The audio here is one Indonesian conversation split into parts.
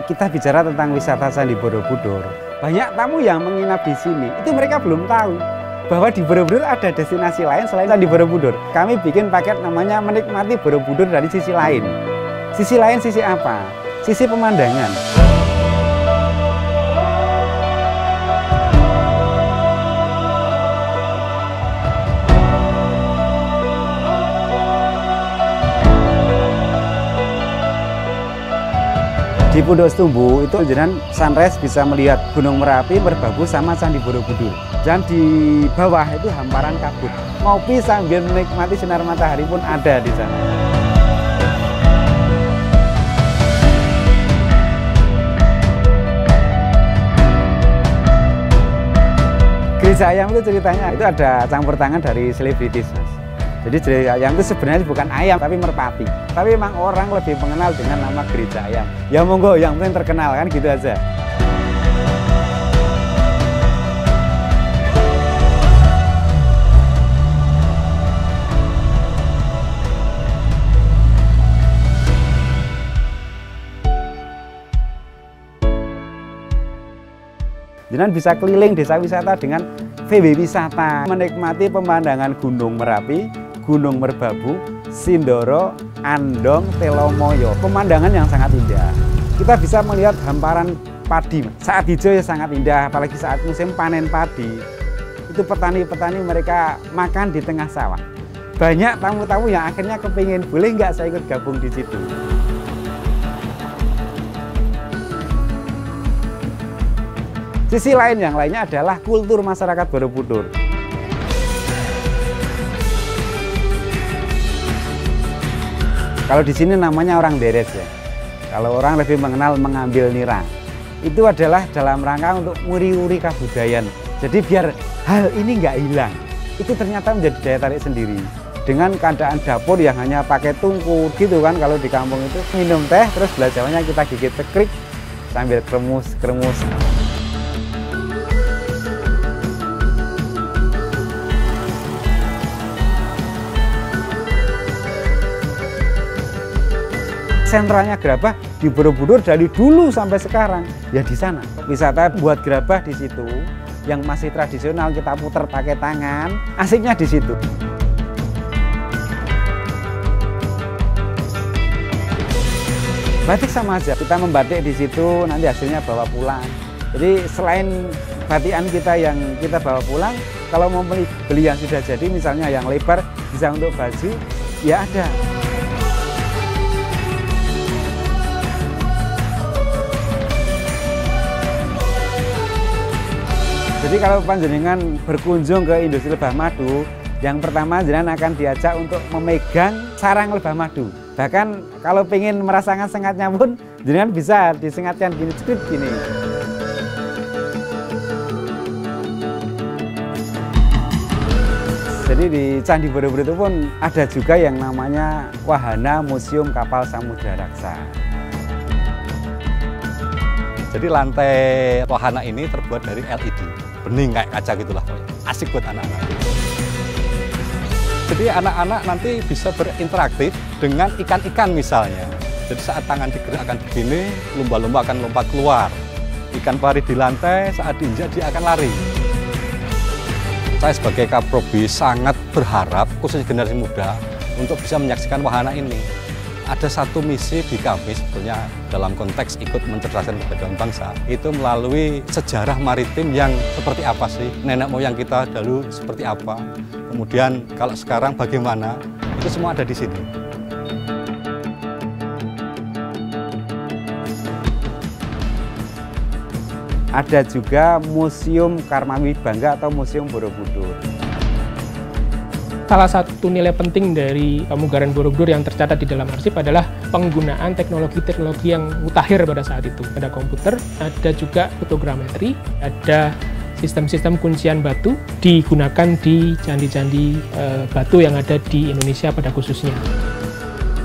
kita bicara tentang wisata Candi Borobudur, banyak tamu yang menginap di sini, itu mereka belum tahu bahwa di Borobudur ada destinasi lain selain Candi Borobudur. Kami bikin paket namanya menikmati Borobudur dari sisi lain. Sisi lain sisi apa? Sisi pemandangan. Di Pondok Setumbu itu jenengan sunrise bisa melihat Gunung Merapi, Merbabu sama Candi Borobudur. Dan di bawah itu hamparan kabut. Ngopi sambil menikmati sinar matahari pun ada di sana. Gereja Ayam itu ceritanya itu ada campur tangan dari selebritis, Mas. Jadi Gereja Ayam itu sebenarnya bukan ayam tapi merpati. Tapi memang orang lebih mengenal dengan nama Gereja Ayam. Ya monggo, yang penting terkenal kan gitu aja. Jangan bisa keliling desa wisata dengan VW Wisata, menikmati pemandangan Gunung Merapi, Gunung Merbabu, Sindoro, Andong, Telomoyo. Pemandangan yang sangat indah. Kita bisa melihat hamparan padi. Saat hijau ya sangat indah, apalagi saat musim panen padi. Itu petani-petani mereka makan di tengah sawah. Banyak tamu-tamu yang akhirnya kepingin, boleh nggak saya ikut gabung di situ. Sisi lain yang lainnya adalah kultur masyarakat Borobudur. Kalau di sini namanya orang deres ya. Kalau orang lebih mengenal mengambil nira. Itu adalah dalam rangka untuk nguri-nguri kebudayaan. Jadi biar hal ini nggak hilang. Itu ternyata menjadi daya tarik sendiri. Dengan keadaan dapur yang hanya pakai tungku gitu kan, kalau di kampung itu minum teh terus belajarnya kita gigit tekrik sambil kremus-kremus. Sentralnya gerabah di Borobudur dari dulu sampai sekarang ya di sana. Wisata buat gerabah di situ yang masih tradisional kita putar pakai tangan, asiknya di situ. Batik sama aja, kita membatik di situ nanti hasilnya bawa pulang. Jadi selain batikan kita yang kita bawa pulang, kalau mau beli yang sudah jadi misalnya yang lebar bisa untuk baju, ya ada. Jadi kalau panjenengan berkunjung ke industri lebah madu, yang pertama jenengan akan diajak untuk memegang sarang lebah madu. Bahkan kalau ingin merasakan sengatnya pun, jenengan bisa disengatkan gini, cekrit gini. Jadi di Candi Borobudur itu pun ada juga yang namanya Wahana Museum Kapal Samudra Raksa. Jadi lantai wahana ini terbuat dari LED, bening kayak kaca gitulah, asik buat anak-anak. Jadi anak-anak nanti bisa berinteraksi dengan ikan-ikan misalnya. Jadi saat tangan digerakkan begini, lumba-lumba akan lompat keluar. Ikan pari di lantai, saat diinjak dia akan lari. Saya sebagai Kaprobi sangat berharap, khususnya generasi muda, untuk bisa menyaksikan wahana ini. Ada satu misi di kami sebetulnya dalam konteks ikut mencerdaskan kehidupan bangsa, itu melalui sejarah maritim yang seperti apa sih, nenek moyang kita dulu seperti apa, kemudian kalau sekarang bagaimana, itu semua ada di sini. Ada juga Museum Karmawi Bangga atau Museum Borobudur. Salah satu nilai penting dari pemugaran Borobudur yang tercatat di dalam arsip adalah penggunaan teknologi-teknologi yang mutakhir pada saat itu. Ada komputer, ada juga fotogrametri, ada sistem-sistem kuncian batu digunakan di candi-candi batu yang ada di Indonesia pada khususnya.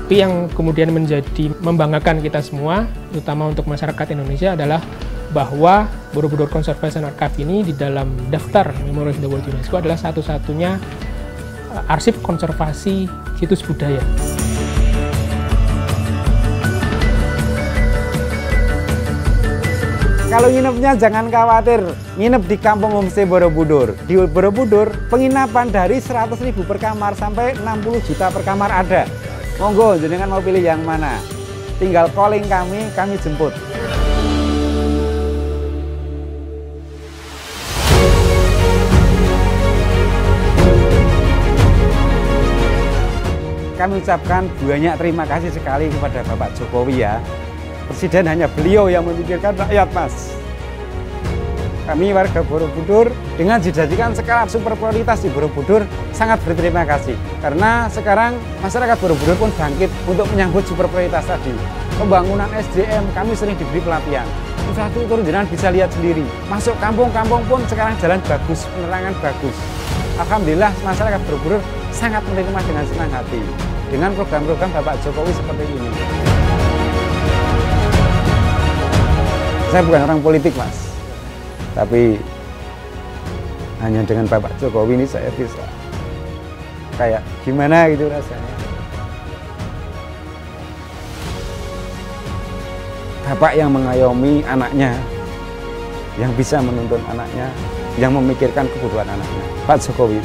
Tapi yang kemudian menjadi membanggakan kita semua, terutama untuk masyarakat Indonesia, adalah bahwa Borobudur Conservation Archive ini di dalam daftar Memory of the World UNESCO adalah satu-satunya arsip konservasi situs budaya. Kalau nginepnya jangan khawatir, nginep di Kampung Homestay Borobudur. Di Borobudur, penginapan dari 100.000 per kamar sampai 60 juta per kamar ada. Monggo, jenengan mau pilih yang mana? Tinggal calling kami jemput. Kami ucapkan banyak terima kasih sekali kepada Bapak Jokowi ya. Presiden hanya beliau yang memikirkan rakyat, Mas. Kami warga Borobudur dengan dijadikan skala super prioritas di Borobudur sangat berterima kasih. Karena sekarang masyarakat Borobudur pun bangkit untuk menyambut super prioritas tadi. Pembangunan SDM kami sering diberi pelatihan. Infrastruktur jenengan bisa lihat sendiri. Masuk kampung-kampung pun sekarang jalan bagus, penerangan bagus. Alhamdulillah masyarakat Borobudur sangat menerima dengan senang hati dengan program-program Bapak Jokowi seperti ini. Saya bukan orang politik, Mas, tapi hanya dengan Bapak Jokowi ini saya bisa kayak gimana gitu rasanya. Bapak yang mengayomi anaknya, yang bisa menuntun anaknya, yang memikirkan kebutuhan anaknya, Pak Jokowi.